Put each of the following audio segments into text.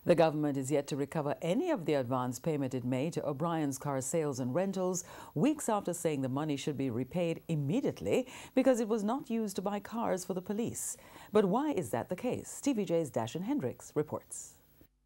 The government is yet to recover any of the advance payment it made to O'Brien's Car Sales and Rentals, weeks after saying the money should be repaid immediately because it was not used to buy cars for the police. But why is that the case? TVJ's Dashan Hendricks reports.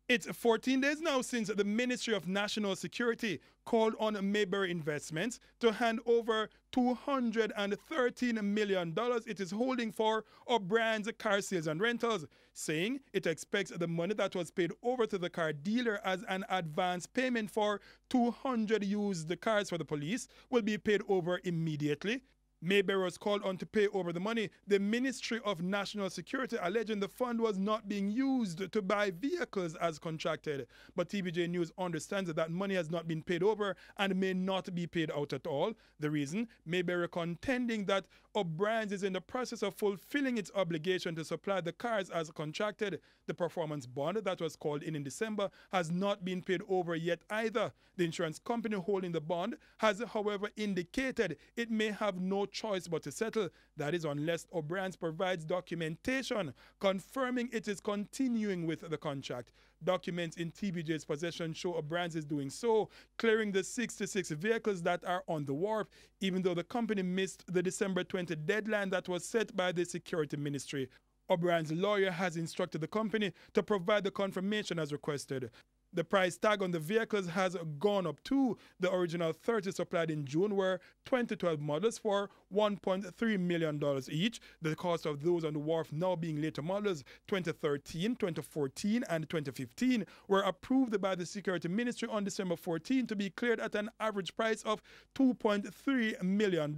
It's 14 days now since the Ministry of National Security called on Mayberry Investments to hand over $213 million it is holding for O'Brien's Car Sales and Rentals, saying it expects the money that was paid over to the car dealer as an advance payment for 200 used cars for the police will be paid over immediately. Mayberry was called on to pay over the money. The Ministry of National Security alleging the fund was not being used to buy vehicles as contracted. But TVJ News understands that money has not been paid over and may not be paid out at all. The reason? Mayberry contending that O'Brien's is in the process of fulfilling its obligation to supply the cars as contracted. The performance bond that was called in December has not been paid over yet either. The insurance company holding the bond has, however, indicated it may have no choice but to settle. That is unless O'Brien's provides documentation confirming it is continuing with the contract. Documents in TVJ's possession show O'Brien's is doing so, clearing the 66 vehicles that are on the wharf, even though the company missed the December 20 deadline that was set by the Security Ministry. O'Brien's lawyer has instructed the company to provide the confirmation as requested. The price tag on the vehicles has gone up too. The original 30 supplied in June were 2012 models for $1.3 million each. The cost of those on the wharf now being later models 2013, 2014 and 2015 were approved by the Security Ministry on December 14 to be cleared at an average price of $2.3 million.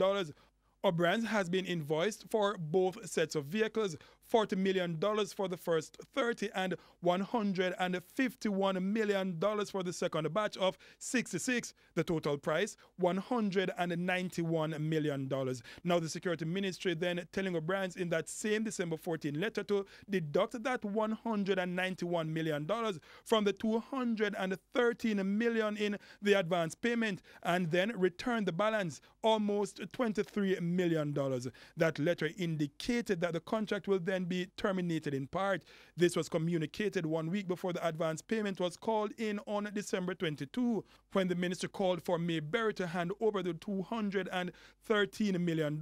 O'Brien's has been invoiced for both sets of vehicles, $40 million for the first 30 and $151 million for the second batch of 66. The total price, $191 million. Now the Security Ministry then telling O'Brien's in that same December 14 letter to deduct that $191 million from the $213 million in the advance payment and then return the balance, almost $23 million. That letter indicated that the contract will then be terminated in part. This was communicated 1 week before the advance payment was called in on December 22, when the minister called for Mayberry to hand over the $213 million.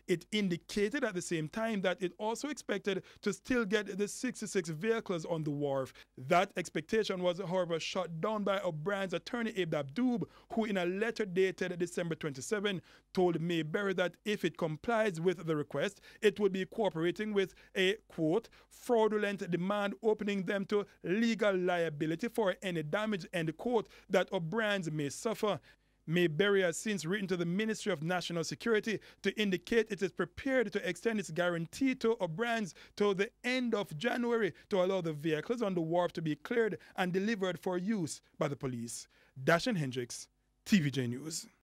It indicated at the same time that it also expected to still get the 66 vehicles on the wharf. That expectation was, however, shut down by O'Brien's attorney Gov't, who in a letter dated December 27 told Mayberry that if it complies with the request, it would be cooperating with a, quote, fraudulent demand opening them to legal liability for any damage, end quote, that O'Brien's may suffer. Mayberry has since written to the Ministry of National Security to indicate it is prepared to extend its guarantee to O'Brien's to the end of January to allow the vehicles on the wharf to be cleared and delivered for use by the police. Dashan Hendricks, TVJ News.